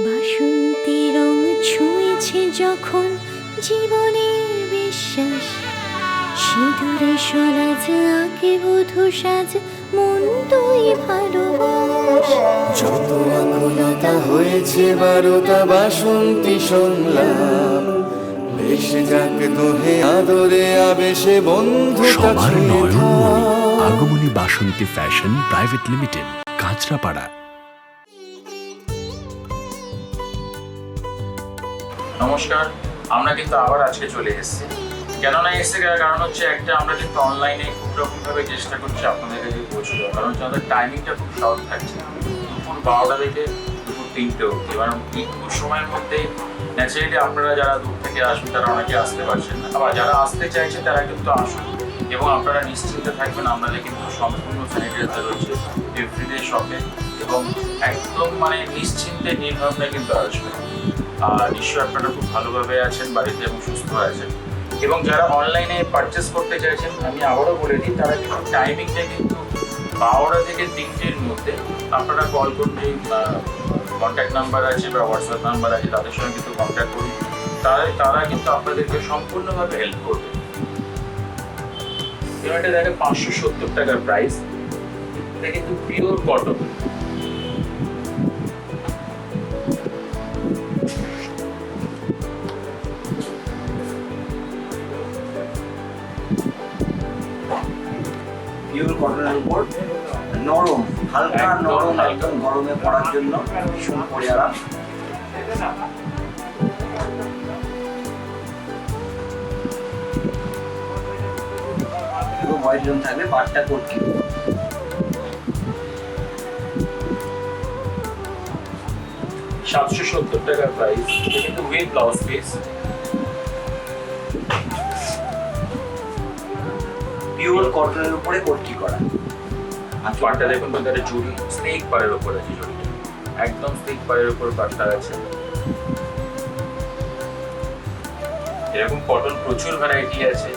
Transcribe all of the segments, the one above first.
বাসন্তী রং ছুঁয়েছে যখন জীবনের বিশ্বাস, সিঁদুরে সরাজ আঁকে বধূ সাজ, মন তুই ভালোবাস। যত আকুলতা হয়েছে বারোটা বাসন্তী সংলাপ, ভেসে যাক দোহে আদরে আবেশে বন্ধুতা সবার ছুঁয়ে নয়নমণি থাক। আগমনী বাসন্তী ফ্যাশন প্রাইভেট লিমিটেড, কাঁচরাপাড়া। নমস্কার, আমরা কিন্তু আবার আজকে চলে এসেছি। কেননা এসে কারণ হচ্ছে একটা, আমরা কিন্তু অনলাইনে খুব রকমভাবে চেষ্টা করছি আপনাদের কাছে পৌঁছে দেওয়া, কারণ হচ্ছে আমাদের টাইমিংটা খুব শর্ট থাকছে, দুপুর 12টা থেকে দুপুর 3টে অবধি। কারণ এই দুপুর সময়ের মধ্যে ন্যাচারালি আপনারা যারা দূর থেকে আসবেন তারা অনেকে আসতে পারছেন না, আবার যারা আসতে চাইছে তারা কিন্তু আসুন এবং আপনারা নিশ্চিন্তে থাকবেন। আপনাদের কিন্তু সম্পূর্ণ স্যানিটাইজার রয়েছে এভরিডে শপে, এবং একদম মানে নিশ্চিন্তে নির্ভাবনায় কিন্তু আসবেন। আর নিশ্চয়ই আপনারা খুব ভালোভাবে আছেন বাড়িতে এবং সুস্থ আছেন। এবং যারা অনলাইনে পারচেস করতে চাইছেন, আমি আবারও বলে দিই, তারা কিন্তু টাইমিংটা কিন্তু 12টা থেকে 3টের মধ্যে আপনারা কল করুন, যে কন্ট্যাক্ট নাম্বার আছে বা হোয়াটসঅ্যাপ নাম্বার আছে তাদের সঙ্গে কিন্তু কন্ট্যাক্ট করুন, তারা কিন্তু আপনাদেরকে সম্পূর্ণভাবে হেল্প করবে। এটা দেখেন 570 টাকার প্রাইস, এটা কিন্তু পিওর কটন। পিওর কটনের উপর নরম, হালকা নরম, একদম গরমে পরার জন্য ভীষণ পরে আরাম। পুরো হোয়াইট রং থাকবে, পাটটা কটকি। 770 টাকার প্রাইস, এটা কিন্তু উইথ ব্লাউজ পিস। পিওর কটনের উপরে কটকি করা। আর পাটটা দেখুন ভিতরে জুড়ি স্নেক পাড়ের উপর আছে, জুড়িটা একদম স্নেক পাড়ের উপর পাটটা আছে। এরকম কটন প্রচুর ভ্যারাইটি আছে।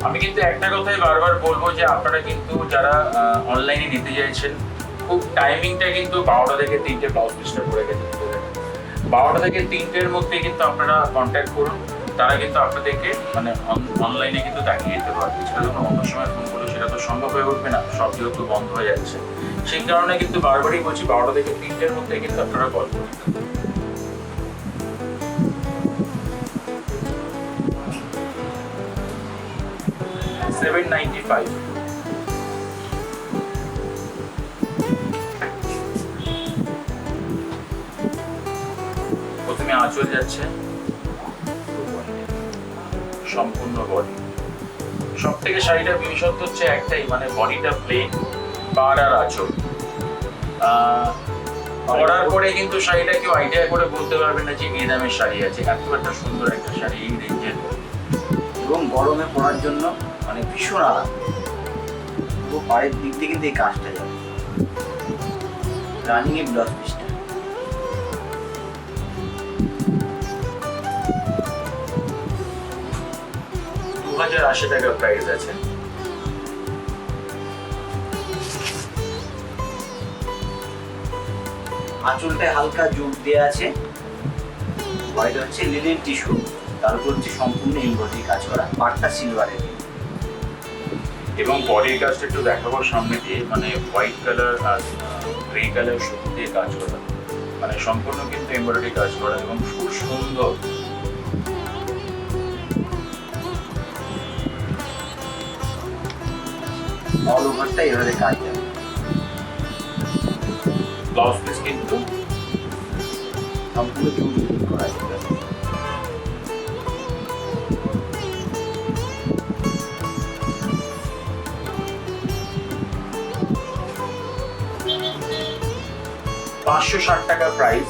আমি কিন্তু একটা কথাই বারবার বলবো যে আপনারা কিন্তু যারা অনলাইনে নিতে চাইছেন, খুব টাইমিংটা কিন্তু 12টা থেকে 3টে ব্লাউজ পিসটা পড়ে গেছে। 12টা থেকে 3টের মধ্যে কিন্তু আপনারা কন্ট্যাক্ট করুন, তারা কিন্তু আপনাদেরকে মানে অনলাইনে কিন্তু দেখিয়ে দিতে পারবে। সেটা যখন অন্য সময় ফোন করলে সেটা তো সম্ভব হয়ে উঠবে না, সব যেহেতু বন্ধ হয়ে যাচ্ছে। সেই কারণে কিন্তু বারবারই বলছি 12টা থেকে 3টের মধ্যে কিন্তু আপনারা কল করুন। $795। প্রথমে আঁচল যাচ্ছে, সম্পূর্ণ বডি। সব থেকে শাড়িটা বিশেষত্ব হচ্ছে একটাই, মানে বডিটা প্লেন, পাড় আর আঁচল। অর্ডার করে কিন্তু শাড়িটা কেউ আইডিয়া করে বলতে পারবে না যে এই দামের শাড়ি আছে। এত একটা সুন্দর একটা শাড়ি এই রেঞ্জের, এবং গরমে পরার জন্য মানে ভীষণ আরাম। পুরো পাড়ের দিক দিয়ে কিন্তু এই কাজটা যাবে। রানিং এ ব্লাউজ পিসটা। $2080 প্রাইস আছে। আঁচলটায় হালকা জুট দেওয়া আছে, হোয়াইট হচ্ছে লিনেন টিস্যু, তার উপর হচ্ছে সম্পূর্ণ এমব্রয়ডারি কাজ করা, পাটটা সিলভারের। এবং বডির কাজটা একটু দেখাবো সামনে দিয়ে, মানে হোয়াইট কালার আর গ্রে কালার সুতো দিয়ে কাজ করা, মানে সম্পূর্ণ কিন্তু এমব্রয়ডারি কাজ করা এবং খুব সুন্দর। অল ওভারটা এভাবে কাজ যাবে। ব্লাউজ পিস কিন্তু সম্পূর্ণ জুট দিয়ে করা আছে। $560 প্রাইস।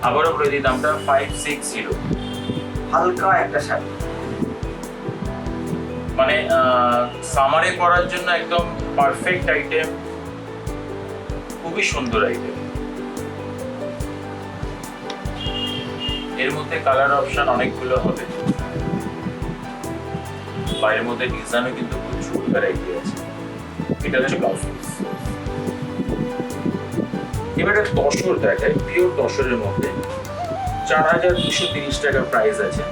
আবারও বলে দিই দামটা 560। হালকা একটা শাড়ি, মানে সামারে পরার জন্য একদম পারফেক্ট আইটেম, খুবই সুন্দর আইটেম। এর মধ্যে কালার অপশন অনেকগুলো হবে, বা এর মধ্যে ডিজাইনও কিন্তু প্রচুর ভ্যারাইটি আছে। এটা হচ্ছে ব্লাউজ পিস। এবারে তসর দেখায়, পিওর তসরের মধ্যে 4230 টাকা প্রাইস আছে।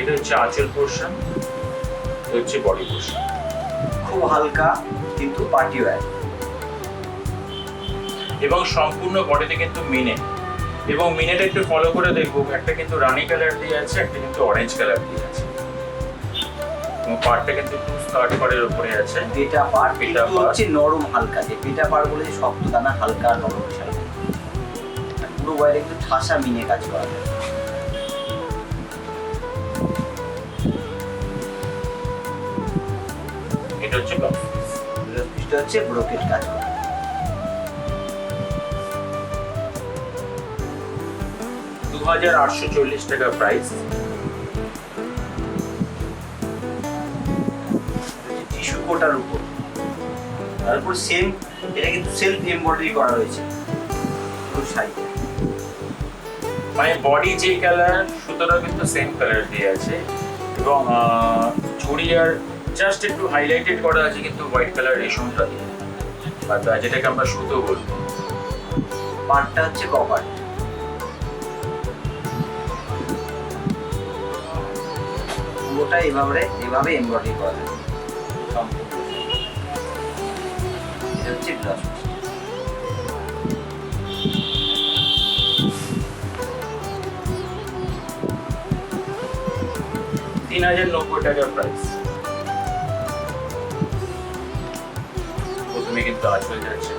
এটা হচ্ছে আঁচল পোর্শন, এটা হচ্ছে বডি পোর্শন। খুব হালকা কিন্তু পার্টি ওয়্যার। এবং সম্পূর্ণ বডিতে কিন্তু মিনে, এবং মিনেটা একটু ফলো করে দেখবো, একটা কিন্তু রানি কালার দিয়ে আছে, একটা কিন্তু অরেঞ্জ কালার দিয়ে আছে। এবং পাড়টা কিন্তু একটু স্কার্ট পাড়ের উপরে আছে। পেটা পাড় পেটা কিন্তু পাড়। হচ্ছে নরম হালকা, যে পেটা পাড় বলে যে শক্ত দানা, হালকা নরম হিসাবে। পুরো ওয়ারে একটু ঠাসা মিনে কাজ করা যায়। এটা হচ্ছে ব্লাউজ পিস। পিসটা হচ্ছে ব্রোকেট কাজ করা। $2840 টাকা প্রাইস। টিস্যু কোটার উপর, তারপর সেম, এটা কিন্তু সেলফ এমব্রয়ডারি করা রয়েছে পুরো শাড়িতে। মানে বডি যে কালার, সুতরাং কিন্তু সেম কালার দিয়ে আছে, এবং চুড়িয়ার জাস্ট একটু হাইলাইটেড করা আছে কিন্তু হোয়াইট কালার রেশমটা দিয়ে, বা যেটাকে আমরা সুতো বলবো। পাড়টা হচ্ছে কপার। পুরোটা এভাবে এমব্রয়ডারি করা যায় সম্পূর্ণ। এটা হচ্ছে ব্লাউজ পিস। $3090 টাকা প্রাইস। প্রথমে কিন্তু আঁচল যাচ্ছে,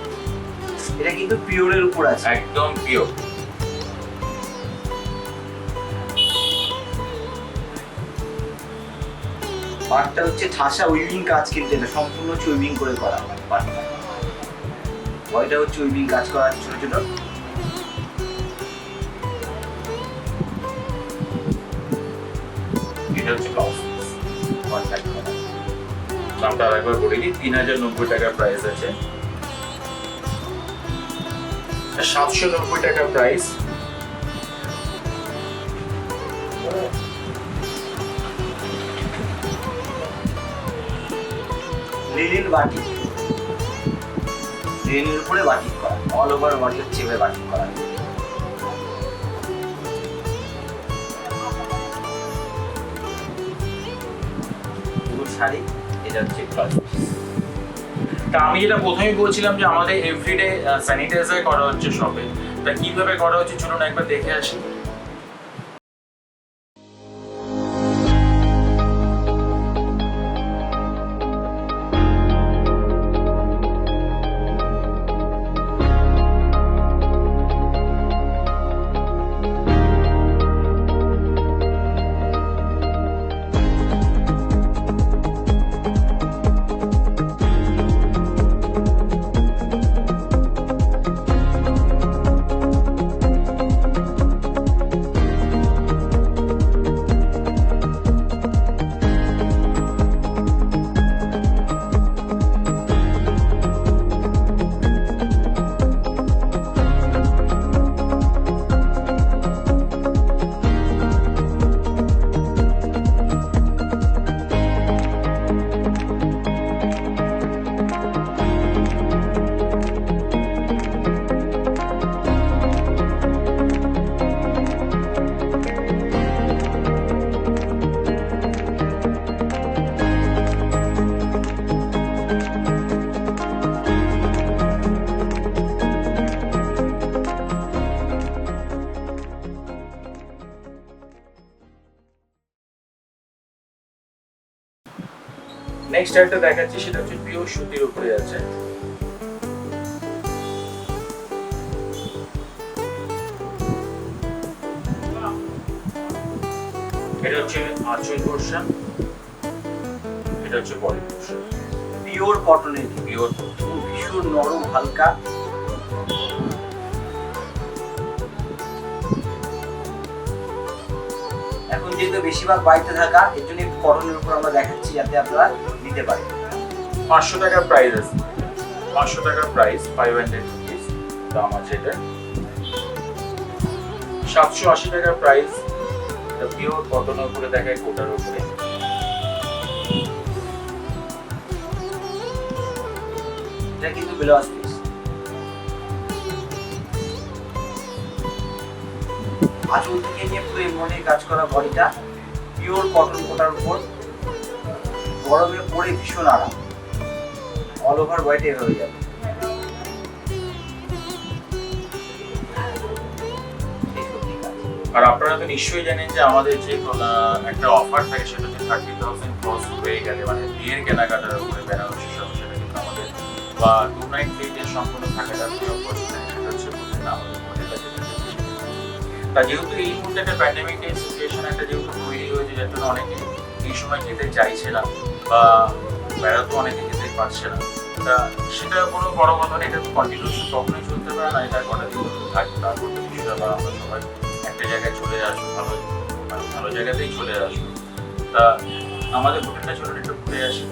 এটা কিন্তু পিওরের উপর আছে। একদম পিওর। পাড়টা হচ্ছে ঠাসা উইভিং কাজ, কিন্তু এটা সম্পূর্ণ হচ্ছে উইভিং করে করা পাড়টা। ওইটা হচ্ছে উইভিং কাজ করা আছে ছোট ছোট। এটা হচ্ছে ব্লাউজ পিস। কন্ট্রাক্ট করা। দামটা আরেকবার বলে দিই, $3090 টাকা প্রাইস আছে। 790 টাকা প্রাইস। লিলিন বাটি, লিলিনের উপরে বাটিক করা, অল ওভার বডি হচ্ছে এভাবে বাটিক করা। পুরো শাড়ি, এটা হচ্ছে ব্লাউজ পিস। তা আমি যেটা প্রথমেই বলছিলাম যে আমাদের এভরিডে স্যানিটাইজার করা হচ্ছে শপে, তা কিভাবে করা হচ্ছে চলুন একবার দেখে আসি। নেক্সট একটা দেখাচ্ছি, সেটা হচ্ছে পিওর সুতির উপরে আছে। এটা হচ্ছে আঁচল পোর্শন, এটা হচ্ছে বডি পোর্শন। পিওর কটনের, পিওর ভীষণ নরম হালকা। এখন যেহেতু বেশিরভাগ বাড়িতে থাকা, এর জন্য কটনের উপর আমরা দেখাচ্ছি যাতে আপনারা নিতে পারেন। 500 টাকা প্রাইস আছে, 500 টাকা প্রাইস, 500 রুপিস দাম আছে এটা। 780 টাকা প্রাইস, এটা পিওর কটনের উপরে দেখায়, কোটার উপরে। এটা কিন্তু ব্লাউজ পিস। আঁচল থেকে নিয়ে পুরো এমব্রয়ডারি কাজ করা বডিটা পিওর কটন কোটার উপর, গরমে পরে ভীষণ আরাম। অল ওভার হোয়াইট হয়ে যাবে। আর আপনারা তো নিশ্চয়ই জানেন যে আমাদের যে একটা অফার থাকে সেটা হচ্ছে 30,000 ক্রস হয়ে গেলে, মানে বিয়ের কেনাকাটার উপরে বেনারসি সহ, সেটা কিন্তু আমাদের বা 2 নাইট স্টেজের সম্পূর্ণ থাকাটা প্রিয় করছে, সেটা হচ্ছে বলছেন আমাদের হোটেল আছে। তা যেহেতু এই মুহূর্তে একটা প্যান্ডেমিকের সিচুয়েশন একটা যেহেতু তৈরি হয়েছে, যার জন্য অনেকে এই সময় যেতে চাইছে না বা বেড়াতেও অনেকে যেতে পারছে না, তা সেটা কোনো বড় কথা না। এটা তো কন্টিনিউসলি কখনোই চলতে পারে না, এটা কটা দিন থাকবে, তারপর কিছুটা বা আমরা সবাই একটা জায়গায় চলে আসবো, ভালো জায়গাতেই চলে আসবো। তা আমাদের হোটেলটা চলে একটু ঘুরে আসি।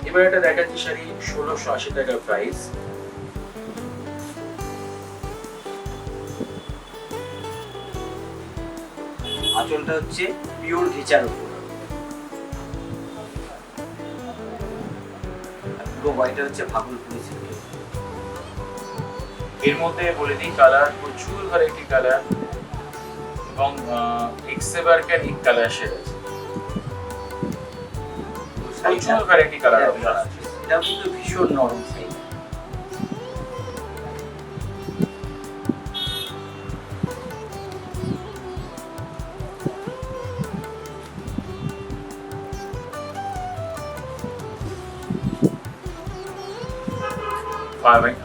এবার এটা দেখাচ্ছি শাড়ি 1680 টাকার প্রাইস। আঁচলটা হচ্ছে পিওর ঘেচার উপর, পুরো বডিটা হচ্ছে ভাগলপুরি সিল্ক। এর মধ্যে বলে দিই কালার প্রচুর ভ্যারাইটি কালার এবং এক্সেবারকার এক কালার শেড আছে, প্রচুর ভ্যারাইটি কালার অপশন আছে। এটাও কিন্তু ভীষণ নরম সাইজ।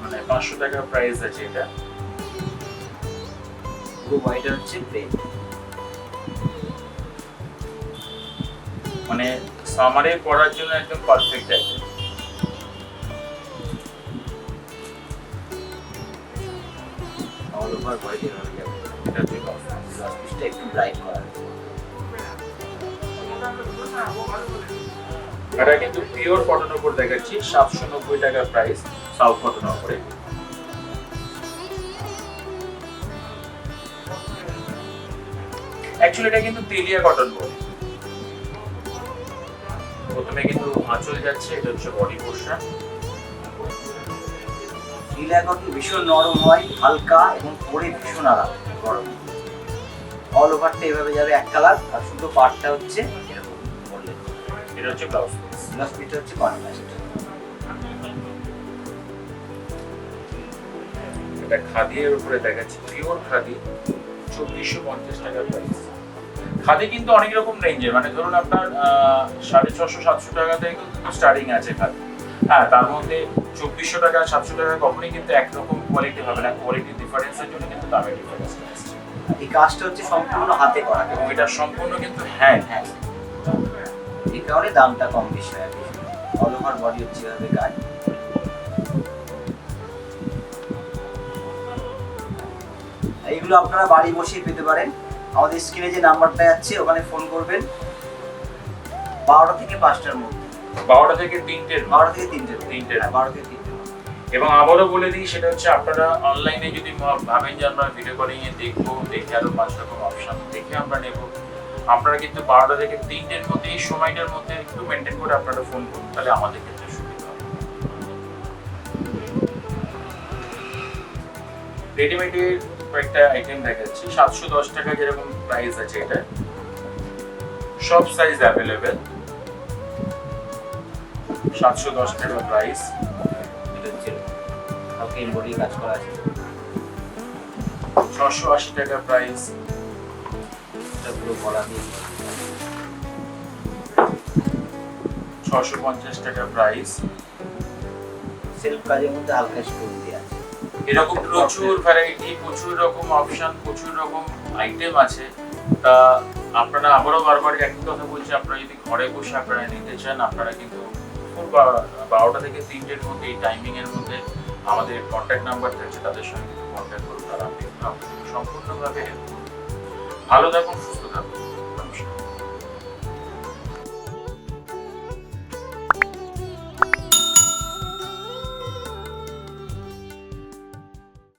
মানে 500 টাকার প্রাইস আছে এটা। পুরো বডিটা হচ্ছে প্লেন, মানে সামারে পরার জন্য একদম perfect item. All over body হয়ে যাবে। এটা হচ্ছে ব্লাউজ পিসটা একটু ব্রাইট করা। এটা কিন্তু পিওর কটন উপর দেখাচ্ছি, 790 টাকার প্রাইস, সাউথ কটন উপরে। অ্যাকচুয়ালি এটা কিন্তু তেলিয়া কটন বলে। প্রথমে কিন্তু আঁচল যাচ্ছে, এটা হচ্ছে বডি পোরশন। লীলা কটন ভীষণ নরম হয়, হালকা এবং পরে ভীষণ আরাম গরম। অল ওভারটা এভাবে যাবে এক কালার, আর শুধু পার্টটা হচ্ছে এরকম বললে। এটা হচ্ছে ব্লাউজ পিস। ব্লাউজ পিসটা হচ্ছে কন্ট্রাস্ট। এটা খাদির উপরে দেখাচ্ছি, পিওর খাদি, 2450 টাকার প্রাইস। খাদি কিন্তু অনেক রকম রেঞ্জের, মানে ধরুন আপনার 650-700 টাকা থেকে কিন্তু স্টার্টিং আছে খাদি। হ্যাঁ, তার মধ্যে 2400 টাকা 700 টাকা কখনোই কিন্তু একরকম কোয়ালিটি হবে না, কোয়ালিটি ডিফারেন্সের জন্য কিন্তু দামের ডিফারেন্স আসছে। এই কাজটা হচ্ছে সম্পূর্ণ হাতে করা এবং এটা সম্পূর্ণ কিন্তু হ্যাঁ, এই কারণে দামটা কম বেশি হয়। অল ওভার বডি হচ্ছে এভাবে কাজ। এইগুলো আপনারা বাড়ি বসেই পেতে পারেন। আমাদের স্ক্রিনে যে নাম্বারটা আছে ওখানে ফোন করবেন, 12টা থেকে 5টার মধ্যে। 12টা থেকে 3টের 12টা থেকে 3টে। তিনটের। হ্যাঁ, 12টা থেকে 3টে। এবং আবারও বলে দিই, সেটা হচ্ছে আপনারা অনলাইনে যদি ভাবেন যে আমরা ভিডিও কলিং এ দেখবো, দেখে আরো 5 রকম অপশন দেখে আমরা নেব, আপনারা কিন্তু 12টা থেকে 3টের মধ্যে এই সময়টার মধ্যে একটু মেনটেন করে আপনারা ফোন করুন, তাহলে আমাদের ক্ষেত্রে সুবিধা হবে। রেডিমেডের কয়েকটা আইটেম দেখাচ্ছি। 710 টাকা যেরকম প্রাইস আছে, এটা সব সাইজ অ্যাভেলেবেল। 710 টাকা প্রাইস। এটা হচ্ছে হালকা এমব্রয়ডারি কাজ করা আছে। 680 টাকা প্রাইস। এটা পুরো গলা দিয়ে 650 টাকা প্রাইস। সেলফ কাজের মধ্যে হালকা স্টোন দেওয়া আছে। এরকম প্রচুর ভ্যারাইটি, প্রচুর রকম অপশন, প্রচুর রকম আইটেম আছে। তা আপনারা আবারও বারবার একই কথা বলছি, আপনারা যদি ঘরে বসে আপনারা নিতে চান, আপনারা কিন্তু 12টা থেকে 3টের মধ্যে এই টাইমিং এর মধ্যে আমাদের কন্ট্যাক্ট নাম্বার থাকছে, তাদের সঙ্গে কন্ট্যাক্ট করুন। তারা আপনাদের সম্পূর্ণভাবে হেল্প করবে। ভালো থাকুন, সুস্থ থাকুন।